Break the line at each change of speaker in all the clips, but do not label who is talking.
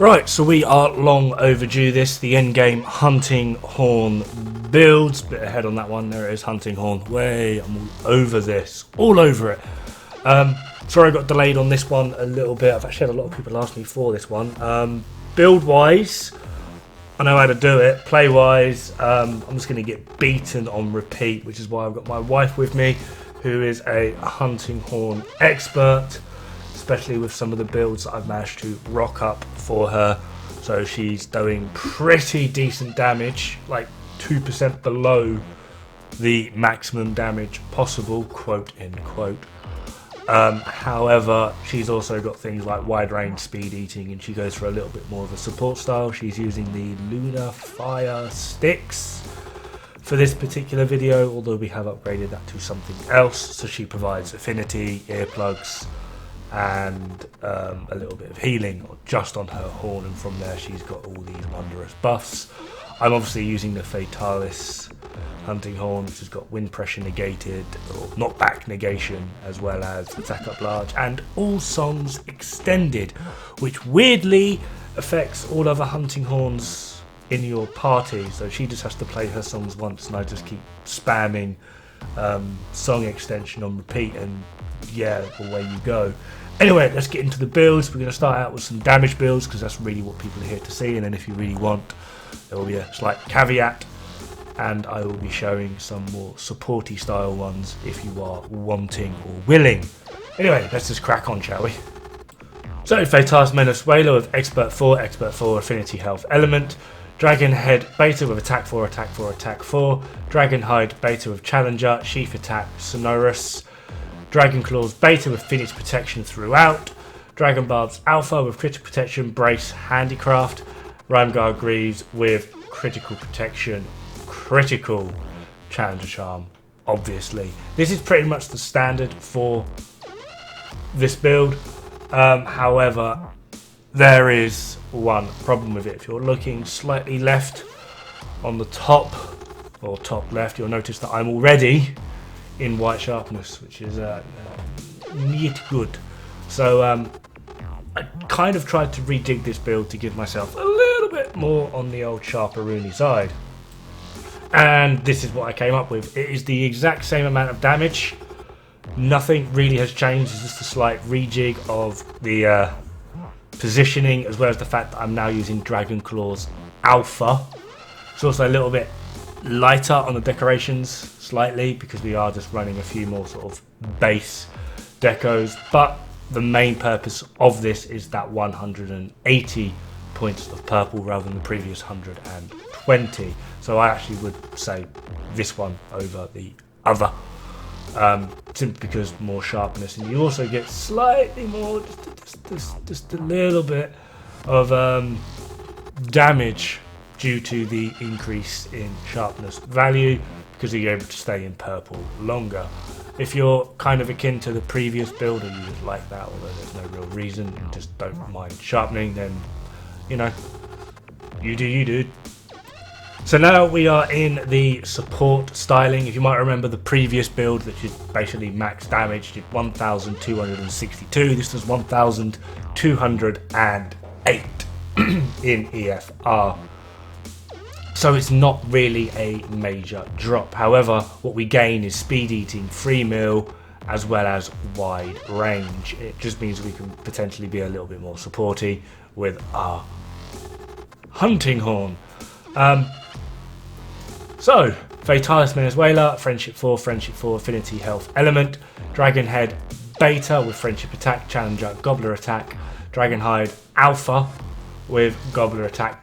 Right, so we are long overdue this, the endgame Hunting Horn builds. Bit ahead on that one, there it is, Hunting Horn. I'm all over this, all over it. Sorry I got delayed on this one a little bit. I've actually had a lot of people ask me for this one. Build-wise, I know how to do it. Play-wise, I'm just going to get beaten on repeat, which is why I've got my wife with me, who is a Hunting Horn expert, especially with some of the builds that I've managed to rock up for her. So she's doing pretty decent damage, like 2% below the maximum damage possible, quote unquote. However, she's also got things like wide range speed eating, and she goes for a little bit more of a support style. She's using the Lunar Fire sticks for this particular video, although we have upgraded that to something else. So she provides affinity, earplugs, and a little bit of healing just on her horn, and from there she's got all these wondrous buffs. I'm obviously using the Fatalis Hunting Horn, which has got wind pressure negated, or knockback negation, as well as attack up large and all songs extended, which weirdly affects all other Hunting Horns in your party. So she just has to play her songs once, and I just keep spamming song extension on repeat, and yeah, away you go. Anyway, let's get into the builds. We're going to start out with some damage builds, because that's really what people are here to see, and then if you really want, there will be a slight caveat, and I will be showing some more supporty style ones if you are wanting or willing. Anyway, let's just crack on, shall we? So, Fatalis Venezuela with Expert 4, Affinity Health Element, Dragon Head Beta with Attack 4, Attack 4, Attack 4, Dragon Hide Beta with Challenger, Sheath Attack, Sonorous, Dragon Claws Beta with Phoenix Protection throughout, Dragon Barbs Alpha with Critical Protection, Brace, Handicraft, Rhymeguard Greaves with Critical Protection, Critical, Challenger Charm, obviously. This is pretty much the standard for this build. However, there is one problem with it. If you're looking slightly left on the top, or top left, you'll notice that I'm already in white sharpness, which is not good. So I kind of tried to rejig this build to give myself a little bit more on the old sharperoony side, and this is what I came up with. It is the exact same amount of damage. Nothing really has changed. It's just a slight rejig of the positioning, as well as the fact that I'm now using Dragon Claws Alpha. It's also a little bit lighter on the decorations, slightly, because we are just running a few more sort of base decos, but the main purpose of this is that 180 points of purple rather than the previous 120. So I actually would say this one over the other, simply because more sharpness, and you also get slightly more, just a little bit of damage due to the increase in sharpness value, because you're able to stay in purple longer. If you're kind of akin to the previous build, or you just like that, although there's no real reason, and just don't mind sharpening, then, you know, you do you, dude. So now we are in the support styling. If you might remember the previous build, that is basically max damage, did 1,262. This was 1,208 in EFR. So it's not really a major drop. However, what we gain is speed eating, free meal, as well as wide range. It just means we can potentially be a little bit more supporty with our Hunting Horn. So, Fatalis Venezuela, Friendship 4, Affinity Health Element, Dragon Head Beta with Friendship Attack, Challenger, Gobbler Attack, Dragon Hide Alpha with Gobbler Attack,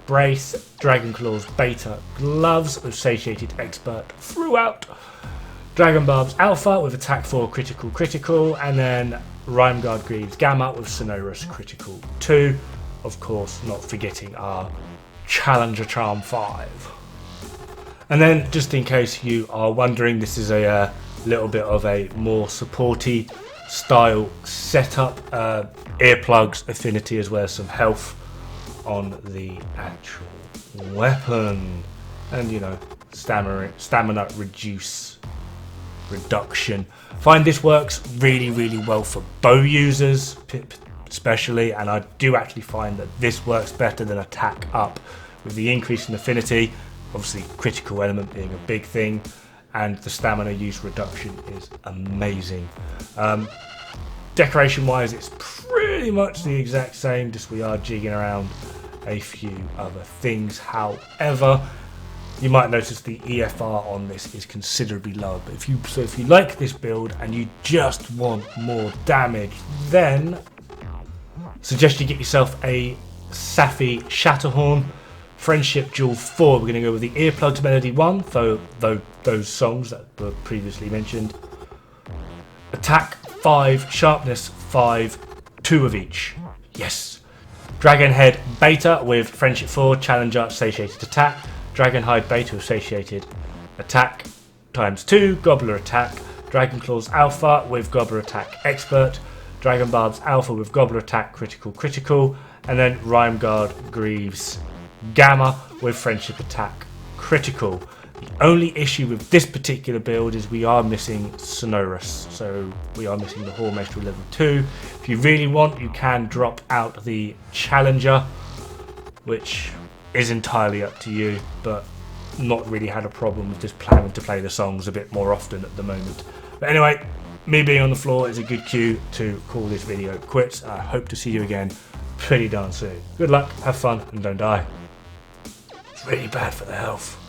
Brace, Dragon Claws Beta Gloves with Satiated Expert throughout, Dragon Barbs Alpha with Attack 4, Critical, and then Rhymeguard Greaves Gamma with Sonorous Critical 2. Of course, not forgetting our Challenger Charm 5. And then, just in case you are wondering, this is a little bit of a more supporty style setup. Earplugs, affinity, as well as some health on the actual weapon. And, you know, stamina reduction. Find this works really, really well for bow users, especially, and I do actually find that this works better than attack up with the increase in affinity, obviously critical element being a big thing, and the stamina use reduction is amazing. Decoration wise, it's pretty much the exact same, just we are jigging around a few other things. However, you might notice the EFR on this is considerably lower, but if you like this build and you just want more damage, then suggest you get yourself a Safi Shatterhorn. Friendship Jewel 4, we're going to go with the Earplugs Melody 1, those songs that were previously mentioned. Attack 5, Sharpness 5, 2 of each. Yes. Dragonhead Beta with Friendship 4, Challenger, Satiated Attack. Dragonhide Beta with Satiated Attack times 2, Gobbler Attack. Dragonclaws Alpha with Gobbler Attack Expert. Dragon Barbs Alpha with Gobbler Attack Critical. And then Rhyme Guard Greaves Gamma with Friendship Attack Critical. The only issue with this particular build is we are missing Sonorous, so we are missing the Whoremaster level 2. If you really want, you can drop out the Challenger, which is entirely up to you, but not really had a problem with just planning to play the songs a bit more often at the moment. But anyway, me being on the floor is a good cue to call this video quits. I hope to see you again pretty darn soon. Good luck, have fun, and don't die. It's really bad for the health.